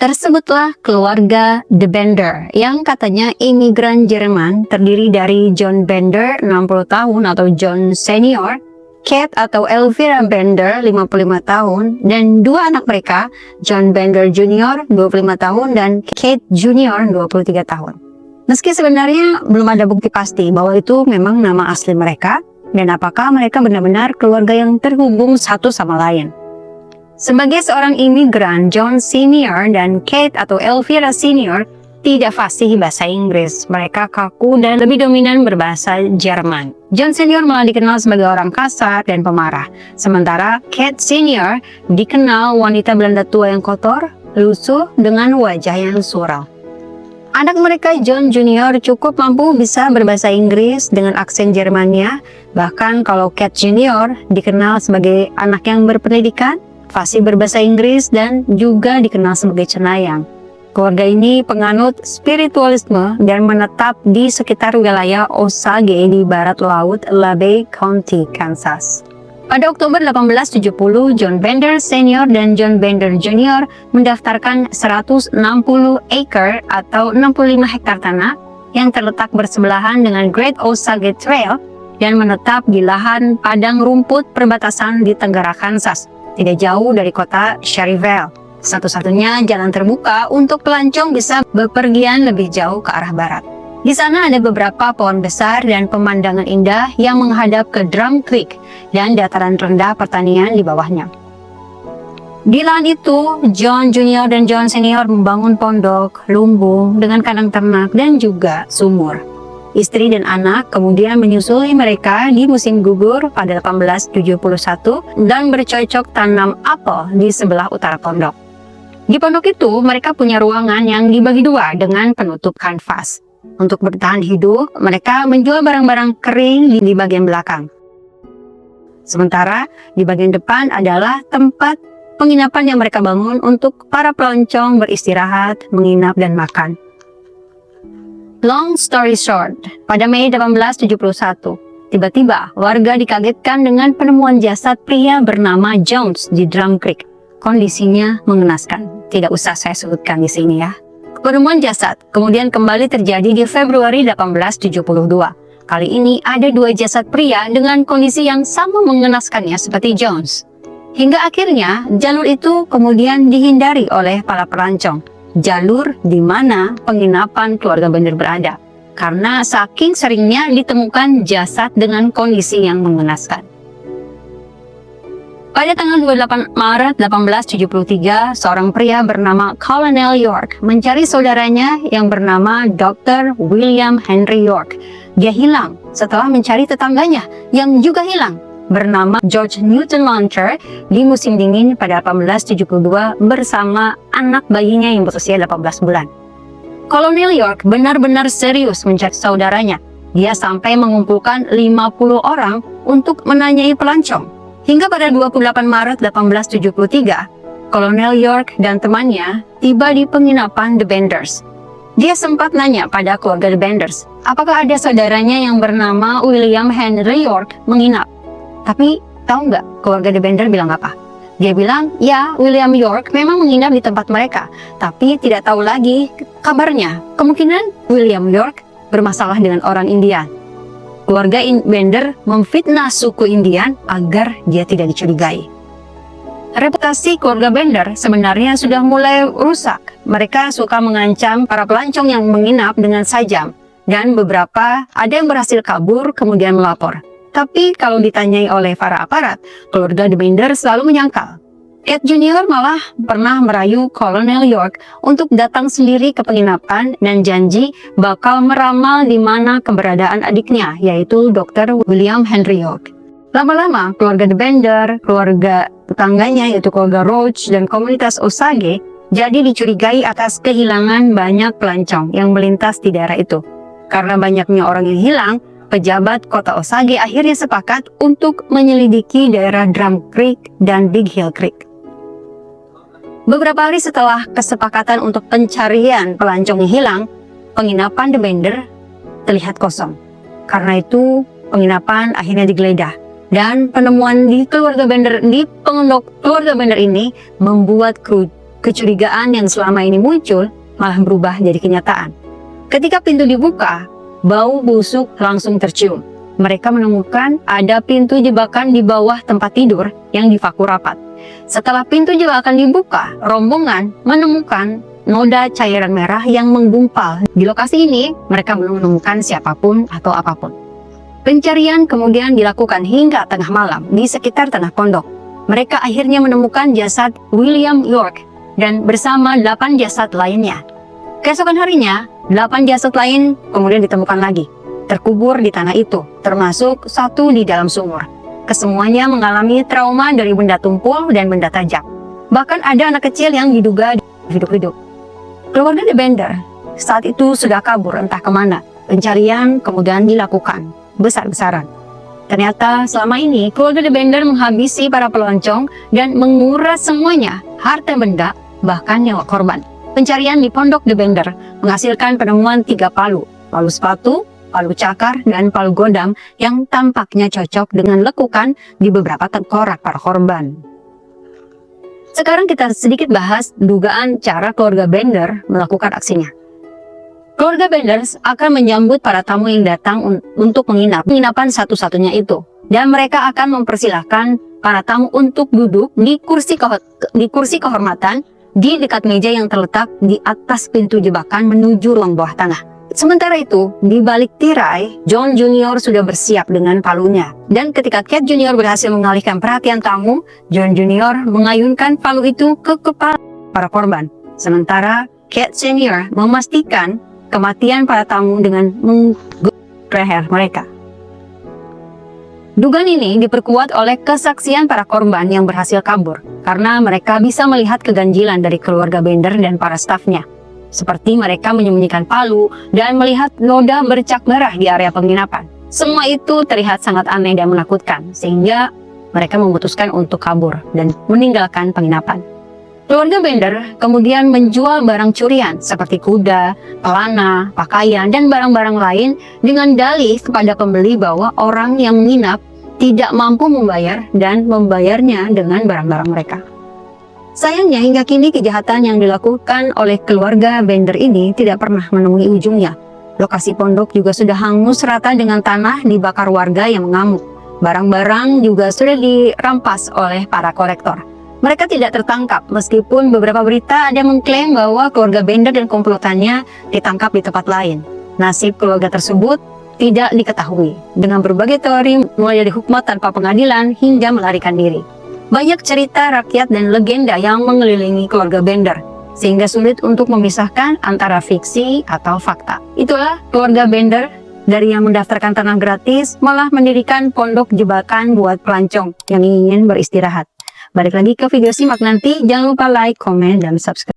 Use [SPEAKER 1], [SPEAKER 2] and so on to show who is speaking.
[SPEAKER 1] Tersebutlah keluarga The Bender yang katanya imigran Jerman terdiri dari John Bender 60 tahun atau John Senior, Kate atau Elvira Bender 55 tahun, dan dua anak mereka, John Bender Jr. 25 tahun dan Kate Jr. 23 tahun. Meski sebenarnya belum ada bukti pasti bahwa itu memang nama asli mereka dan apakah mereka benar-benar keluarga yang terhubung satu sama lain. Sebagai seorang imigran, John Senior dan Kate atau Elvira Senior tidak fasih bahasa Inggris. Mereka kaku dan lebih dominan berbahasa Jerman. John Senior malah dikenal sebagai orang kasar dan pemarah. Sementara Kate Senior dikenal wanita Belanda tua yang kotor, lusuh, dengan wajah yang sural. Anak mereka John Junior cukup mampu bisa berbahasa Inggris dengan aksen Jermannya. Bahkan kalau Kate Junior dikenal sebagai anak yang berpendidikan, fasih berbahasa Inggris, dan juga dikenal sebagai cenayang. Keluarga ini penganut spiritualisme dan menetap di sekitar wilayah Osage di barat laut LaBey County, Kansas. Pada Oktober 1870, John Bender Senior dan John Bender Jr. mendaftarkan 160 acre atau 65 hektar tanah yang terletak bersebelahan dengan Great Osage Trail dan menetap di lahan padang rumput perbatasan di Tenggara Kansas, tidak jauh dari kota Sherryville. Satu-satunya jalan terbuka untuk pelancong bisa bepergian lebih jauh ke arah barat. Di sana ada beberapa pohon besar dan pemandangan indah yang menghadap ke Drum Creek dan dataran rendah pertanian di bawahnya. Di lahan itu, John Junior dan John Senior membangun pondok, lumbung dengan kandang ternak dan juga sumur. Istri dan anak kemudian menyusui mereka di musim gugur pada 1871 dan bercocok tanam apel di sebelah utara pondok. Di pondok itu mereka punya ruangan yang dibagi dua dengan penutup kanvas. Untuk bertahan hidup, mereka menjual barang-barang kering di bagian belakang. Sementara di bagian depan adalah tempat penginapan yang mereka bangun untuk para pelancong beristirahat, menginap, dan makan. Long story short, pada Mei 1871, tiba-tiba warga dikagetkan dengan penemuan jasad pria bernama Jones di Drum Creek. Kondisinya mengenaskan, tidak usah saya sebutkan di sini ya. Penemuan jasad kemudian kembali terjadi di Februari 1872. Kali ini ada dua jasad pria dengan kondisi yang sama mengenaskannya seperti Jones. Hingga akhirnya jalur itu kemudian dihindari oleh para pelancong. Jalur di mana penginapan keluarga Bender berada, karena saking seringnya ditemukan jasad dengan kondisi yang mengenaskan. Pada tanggal 28 Maret 1873, seorang pria bernama Colonel York mencari saudaranya yang bernama Dr. William Henry York. Dia hilang setelah mencari tetangganya yang juga hilang, bernama George Newton Launcher, di musim dingin pada 1872 bersama anak bayinya yang berusia 18 bulan. Kolonel York benar-benar serius mencari saudaranya. Dia sampai mengumpulkan 50 orang untuk menanyai pelancong. Hingga pada 28 Maret 1873, Kolonel York dan temannya tiba di penginapan The Benders. Dia sempat nanya pada keluarga The Benders, apakah ada saudaranya yang bernama William Henry York menginap. Tapi tahu nggak keluarga The Bender bilang apa? Dia bilang, ya, William York memang menginap di tempat mereka, tapi tidak tahu lagi kabarnya. Kemungkinan William York bermasalah dengan orang Indian. Keluarga Bender memfitnah suku Indian agar dia tidak dicurigai. Reputasi keluarga Bender sebenarnya sudah mulai rusak. Mereka suka mengancam para pelancong yang menginap dengan sajam, dan beberapa ada yang berhasil kabur kemudian melapor. Tapi kalau ditanyai oleh para aparat, keluarga The Bender selalu menyangkal. Kate Junior malah pernah merayu Kolonel York untuk datang sendiri ke penginapan dan janji bakal meramal di mana keberadaan adiknya, yaitu Dr. William Henry York. Lama-lama, keluarga The Bender, keluarga tetangganya yaitu keluarga Roach, dan komunitas Osage jadi dicurigai atas kehilangan banyak pelancong yang melintas di daerah itu. Karena banyaknya orang yang hilang, pejabat kota Osage akhirnya sepakat untuk menyelidiki daerah Drum Creek dan Big Hill Creek. Beberapa hari setelah kesepakatan untuk pencarian pelancong yang hilang, penginapan The Bender terlihat kosong. Karena itu, penginapan akhirnya digeledah. Dan penemuan di keluarga Bender, di pondok keluarga Bender ini membuat kru Kecurigaan yang selama ini muncul malah berubah jadi kenyataan. Ketika pintu dibuka, bau busuk langsung tercium. Mereka menemukan ada pintu jebakan di bawah tempat tidur yang divakum rapat. Setelah pintu jebakan dibuka, rombongan menemukan noda cairan merah yang menggumpal. Di lokasi ini, mereka belum menemukan siapapun atau apapun. Pencarian kemudian dilakukan hingga tengah malam di sekitar tanah pondok. Mereka akhirnya menemukan jasad William York dan bersama 8 jasad lainnya. Keesokan harinya, 8 jasad lain kemudian ditemukan lagi, terkubur di tanah itu, termasuk 1 di dalam sumur. Kesemuanya mengalami trauma dari benda tumpul dan benda tajam. Bahkan ada anak kecil yang diduga hidup-hidup. Keluarga The Bender saat itu sudah kabur entah kemana. Pencarian kemudian dilakukan besar-besaran. Ternyata selama ini keluarga The Bender menghabisi para pelancong dan menguras semuanya, harta benda, bahkan nyawa korban. Pencarian di pondok The Bender menghasilkan penemuan 3 palu sepatu, palu cakar, dan palu godam yang tampaknya cocok dengan lekukan di beberapa tengkorak para korban. Sekarang kita sedikit bahas dugaan cara keluarga Bender melakukan aksinya. Keluarga Bender akan menyambut para tamu yang datang untuk menginap. Penginapan satu-satunya itu. Dan mereka akan mempersilahkan para tamu untuk duduk di kursi kehormatan di dekat meja yang terletak di atas pintu jebakan menuju ruang bawah tanah. Sementara itu, di balik tirai, John Junior sudah bersiap dengan palunya. Dan ketika Kate Junior berhasil mengalihkan perhatian tamu, John Junior mengayunkan palu itu ke kepala para korban. Sementara Kate Senior memastikan kematian para tamu dengan menggigit leher mereka. Dugaan ini diperkuat oleh kesaksian para korban yang berhasil kabur, karena mereka bisa melihat keganjilan dari keluarga Bender dan para stafnya. Seperti mereka menyembunyikan palu dan melihat noda bercak merah di area penginapan. Semua itu terlihat sangat aneh dan menakutkan, sehingga mereka memutuskan untuk kabur dan meninggalkan penginapan. Keluarga Bender kemudian menjual barang curian seperti kuda, pelana, pakaian, dan barang-barang lain dengan dalih kepada pembeli bahwa orang yang menginap tidak mampu membayar dan membayarnya dengan barang-barang mereka. Sayangnya hingga kini kejahatan yang dilakukan oleh keluarga Bender ini tidak pernah menemui ujungnya. Lokasi pondok juga sudah hangus rata dengan tanah dibakar warga yang mengamuk. Barang-barang juga sudah dirampas oleh para kolektor. Mereka tidak tertangkap meskipun beberapa berita ada mengklaim bahwa keluarga Bender dan komplotannya ditangkap di tempat lain. Nasib keluarga tersebut tidak diketahui dengan berbagai teori mulai dari hukuman tanpa pengadilan hingga melarikan diri. Banyak cerita rakyat dan legenda yang mengelilingi keluarga Bender, sehingga sulit untuk memisahkan antara fiksi atau fakta. Itulah keluarga Bender, dari yang mendaftarkan tanah gratis, malah mendirikan pondok jebakan buat pelancong yang ingin beristirahat. Balik lagi ke video simak nanti, jangan lupa like, komen, dan subscribe.